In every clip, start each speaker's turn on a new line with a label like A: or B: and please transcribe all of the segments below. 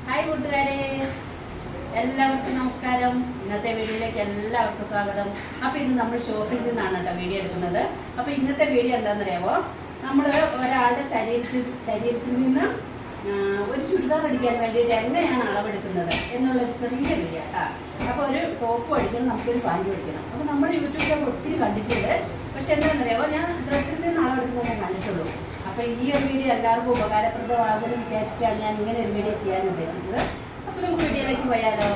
A: Hi കൂട്ടുകാരെ, എല്ലാവർക്കും നമസ്കാരം. ഇന്നത്തെ വീഡിയോയിലേക്ക് എല്ലാവർക്കും സ്വാഗതം. അപ്പോൾ ഇന്ന് നമ്മൾ ഷോപ്പിൽ നിന്നാണ് കേട്ടോ വീഡിയോ എടുക്കുന്നത്. അപ്പോൾ ഇന്നത്തെ വീഡിയോ എന്താണെന്നറിയാമോ, നമ്മൾ ഒരാളുടെ ശരീരത്തിൽ നിന്ന് ഒരു ചുരിദാർ അടിക്കാൻ വേണ്ടിയിട്ട് എങ്ങനെയാണ് അളവെടുക്കുന്നത് എന്നുള്ളൊരു ചെറിയ വീഡിയോ കേട്ടോ. അപ്പോൾ ഒരു ടോപ്പ് അടിക്കണം, നമുക്കൊരു പാൻറ് അടിക്കണം. അപ്പോൾ നമ്മൾ യൂട്യൂബിലൊക്കെ ഒത്തിരി കണ്ടിട്ടുണ്ട്. പക്ഷെ എന്താണെന്നറിയാമോ, ഞാൻ ഡ്രസ്സിൽ നിന്ന് അളവെടുക്കുന്നതേ കണ്ടിട്ടുള്ളൂ. അപ്പോൾ ഈ ഒരു വീഡിയോ എല്ലാവർക്കും ഉപകാരപ്രദമാകുമെന്ന് വിചാരിച്ചിട്ടാണ് ഞാൻ ഇങ്ങനെ ഒരു വീഡിയോ ചെയ്യാൻ ഉദ്ദേശിച്ചത്. അപ്പോൾ നമുക്ക് വീഡിയോയിലേക്ക് പോയാലോ.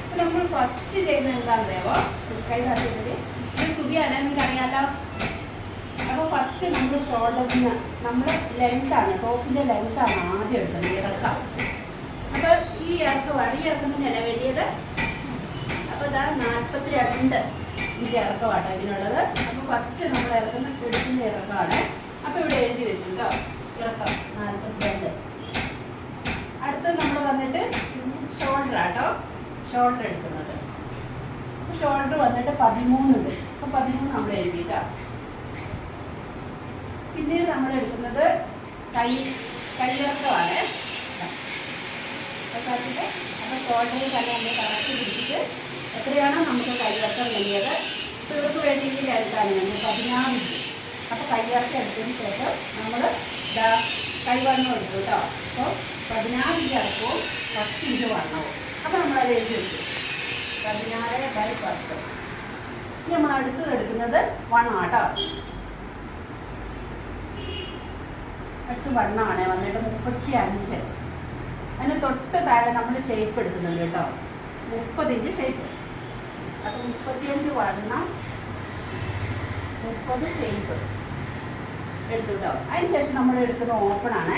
A: അപ്പോൾ നമ്മൾ ഫസ്റ്റ് ചെയ്യുന്നത് എന്താണെന്നറിയാമോ, കൈ തട്ടിയത് ഇത് തുകയാണ്, നിങ്ങൾക്ക് അറിയാമല്ലോ. അപ്പോൾ ഫസ്റ്റ് നമ്മൾ ഷോൾഡറിന് നമ്മൾ ലെങ്താണ്, ടോപ്പിൻ്റെ ലെങ്താണ് ആദ്യം എടുക്കുന്നത്, ഇറക്കാം. അപ്പോൾ ഈ ഇറക്കമാണ്, ഈ ഇറക്കത്തിനല്ല വേണ്ടിയത്. അപ്പോൾ ഇതാ 42 ഇഞ്ച് ഇറക്കമാട്ടോ ഇതിനുള്ളത്. അപ്പോൾ ഫസ്റ്റ് നമ്മൾ എടുക്കുന്ന ഇറക്കമാണ്. അപ്പോൾ ഇവിടെ എഴുതി വെച്ചു കേട്ടോ, ഇറക്കം 42. അടുത്ത് നമ്മൾ വന്നിട്ട് ഷോൾഡർ ആട്ടോ, ഷോൾഡർ എടുക്കുന്നത്. ഷോൾഡർ വന്നിട്ട് 13 ഉണ്ട്. അപ്പോൾ 13 നമ്മൾ എഴുതിയിട്ടോ. പിന്നീട് നമ്മൾ എടുക്കുന്നത് കൈയിറക്കമാണ്. അപ്പോൾ ഷോൾഡറിൽ തന്നെ നമ്മൾ കറക്റ്റ് പിടിച്ചിട്ട് എത്രയാണോ നമുക്ക് കൈയിറക്കം വേണ്ടിയത്. ഇപ്പോൾ ഇവർക്ക് വേണ്ടി ഈ ലെങ്ത്താണ് നമ്മൾ 16 ഇഞ്ച്. അപ്പോൾ കൈയിറക്കം എടുത്തതിന് ശേഷം നമ്മൾ കൈവണ്ണം എടുത്തു കേട്ടോ. അപ്പോൾ 16 ഇഞ്ച് ഇറക്കവും 10 ഇഞ്ച് വണ്ണവും. അപ്പോൾ നമ്മളത് എഴുതി വെച്ചു 16/10. ഇനി നമ്മൾ അടുത്തത് എടുക്കുന്നത് വണ്ണാട്ടോ. അടുത്ത് വണ്ണമാണ് വന്നിട്ട് 35. അതിന് തൊട്ട് താഴെ നമ്മൾ ഷേപ്പ് എടുക്കുന്നുണ്ട് കേട്ടോ, 30 ഇഞ്ച് ഷേപ്പ്. അപ്പോൾ 35 വണ്ണം 30 ഷേപ്പ് എടുത്തു കേട്ടോ. അതിന് ശേഷം നമ്മൾ എടുക്കുന്ന ഓപ്പണാണ്.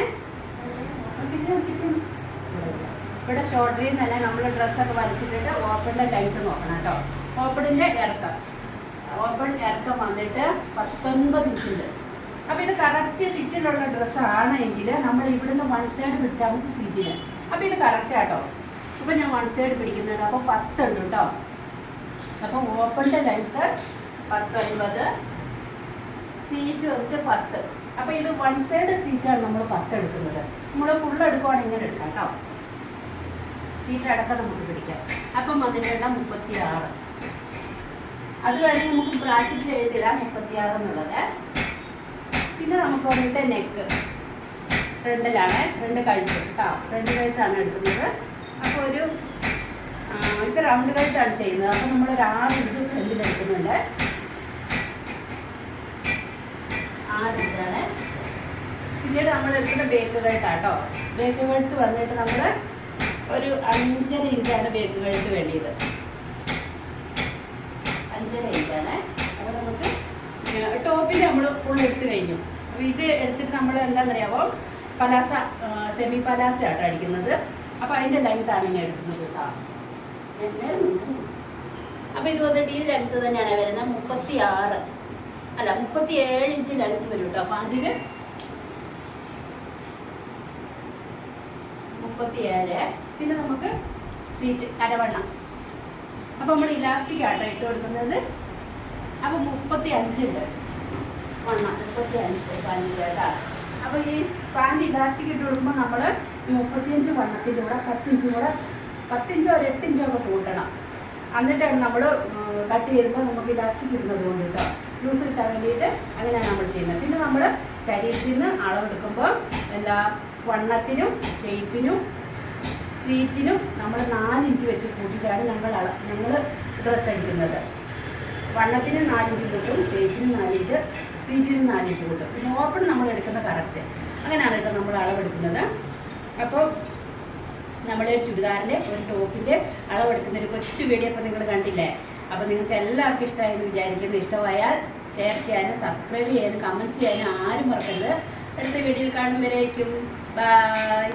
A: ഇവിടെ ഷോൾഡറിൽ തന്നെ നമ്മൾ ഡ്രസ്സൊക്കെ വലിച്ചിട്ടിട്ട് ഓപ്പണിൻ്റെ ലൈറ്റ് നോക്കണം കേട്ടോ. ഓപ്പണിൻ്റെ ഇറക്കം വന്നിട്ട് 19 ഇഞ്ചുണ്ട്. അപ്പോൾ ഇത് കറക്റ്റ് ഫിറ്റിലുള്ള ഡ്രസ്സാണ് എങ്കിൽ നമ്മൾ ഇവിടുന്ന് 1 സൈഡ് പിടിച്ചാൽ മതി സീറ്റിന്. അപ്പോൾ ഇത് കറക്റ്റ് ആട്ടോ. അപ്പോൾ ഞാൻ 1 സൈഡ് പിടിക്കുന്നുണ്ട്. അപ്പോൾ 10 ഉണ്ട് കേട്ടോ. അപ്പോൾ ഓപ്പണിൻ്റെ ലെങ്ത്ത് 19, സീറ്റ് വന്നിട്ട് 10. അപ്പോൾ ഇത് 1 സൈഡ് സീറ്റാണ് നമ്മൾ 10 എടുക്കുന്നത്. നമ്മൾ ഫുൾ എടുക്കുവാണെങ്കിൽ ഇങ്ങനെ എടുക്കാം കേട്ടോ, സീറ്റ് അടക്കം നമുക്ക് പിടിക്കാം. അപ്പം വന്നിട്ടുള്ള 36. അത് വേണമെങ്കിൽ നമുക്ക് ബ്രാക്കറ്റിൽ എഴുതിയിടാം 36 എന്നുള്ളത്. പിന്നെ നമുക്ക് വന്നിട്ട് നെക്ക് ഫ്രണ്ടിലാണ്, 2 കഴുത്ത് കേട്ടോ, 2 കഴുത്താണ് എടുക്കുന്നത്. അപ്പോൾ ഇത് റൗണ്ട് കഴുത്താണ് ചെയ്യുന്നത്. അപ്പോൾ നമ്മൾ 6 ഇഞ്ച് ഫ്രണ്ടിൽ എടുക്കുന്നുണ്ട്, 6 ഇഞ്ചാണ്. പിന്നീട് നമ്മൾ എടുക്കുന്ന ബേക്ക് കഴുത്താട്ടോ. ബേക്ക് കഴുത്ത് വന്നിട്ട് നമ്മൾ ഒരു 5.5 ഇഞ്ചാണ് ബേക്ക് കഴുത്ത് വേണ്ടിയത്, 5.5 ഇഞ്ചാണ്. അപ്പോൾ നമുക്ക് ടോപ്പിൽ നമ്മൾ ഫുൾ എടുത്ത് കഴിഞ്ഞു. അപ്പോൾ ഇത് എടുത്തിട്ട് നമ്മൾ എന്താണെന്നറിയാമോ, പലാസ സെമി പലാസ ആട്ടോ അടിക്കുന്നത്. അപ്പോൾ അതിൻ്റെ ലെങ്ത്താണ് ഇങ്ങനെ എടുക്കുന്നത് കേട്ടോ. അപ്പോൾ ഇത് വന്നിട്ട് ഈ ലെങ്ത്ത് തന്നെയാണ് വരുന്നത്, 37 ഇഞ്ച് ലെങ്ത്ത് വരും കേട്ടോ. അപ്പോൾ അതിൽ 37. പിന്നെ നമുക്ക് സീറ്റ് അരവണ്ണം. അപ്പോൾ നമ്മൾ ഇലാസ്റ്റിക് ആട്ടോ ഇട്ട് കൊടുക്കുന്നത്. അപ്പോൾ 35 ഉണ്ട് വണ്ണം, 35 പാൻറ് കേട്ടോ. അപ്പോൾ ഈ പാൻറ് ഇലാസ്റ്റിക് ഇട്ട് കൊടുക്കുമ്പോൾ നമ്മൾ 35 വണ്ണത്തിൻ്റെ കൂടെ 10 ഇഞ്ചും കൂടെ 10 ഇഞ്ചോ 8 ഇഞ്ചോ ഒക്കെ കൂട്ടണം. എന്നിട്ടാണ് നമ്മൾ കട്ട് ചെയ്യുമ്പോൾ നമുക്ക് ഇലാസ്റ്റിക് ഇടുന്നത് കൊണ്ട് കേട്ടോ, ലൂസ് കിട്ടാൻ വേണ്ടിയിട്ട് അങ്ങനെയാണ് നമ്മൾ ചെയ്യുന്നത്. പിന്നെ നമ്മൾ ശരീരത്തിൽ നിന്ന് അളവെടുക്കുമ്പോൾ വണ്ണത്തിനും ഷേപ്പിനും സീറ്റിനും നമ്മൾ 4 ഇഞ്ച് വെച്ച് കൂട്ടിയിട്ടാണ് ഞങ്ങൾ ഡ്രസ്സ് അടിക്കുന്നത്. വണ്ണത്തിന് 4 ഇഞ്ച് കൂട്ടും, ഷേപ്പിന് 4 ഇഞ്ച്, സീറ്റിന് 4 ഇഞ്ച് കൂട്ടും. പിന്നെ ഓപ്പൺ നമ്മൾ എടുക്കുന്ന കറക്റ്റ് അങ്ങനെയാണ് കേട്ടോ നമ്മൾ അളവെടുക്കുന്നത്. അപ്പോൾ നമ്മളൊരു ചുരിദാറിൻ്റെ ഒരു ടോപ്പിൻ്റെ അളവെടുക്കുന്ന ഒരു കൊച്ചു വീഡിയോ അപ്പോൾ നിങ്ങൾ കണ്ടില്ലേ. അപ്പോൾ നിങ്ങൾക്ക് എല്ലാവർക്കും ഇഷ്ടമായെന്ന് വിചാരിക്കുന്നു. ഇഷ്ടമായാൽ ഷെയർ ചെയ്യാനും സബ്സ്ക്രൈബ് ചെയ്യാനും കമൻറ്റ്സ് ചെയ്യാനും ആരും മറക്കരുത്. അടുത്ത വീഡിയോയിൽ കാണുമ്പോഴേക്കും ബൈ.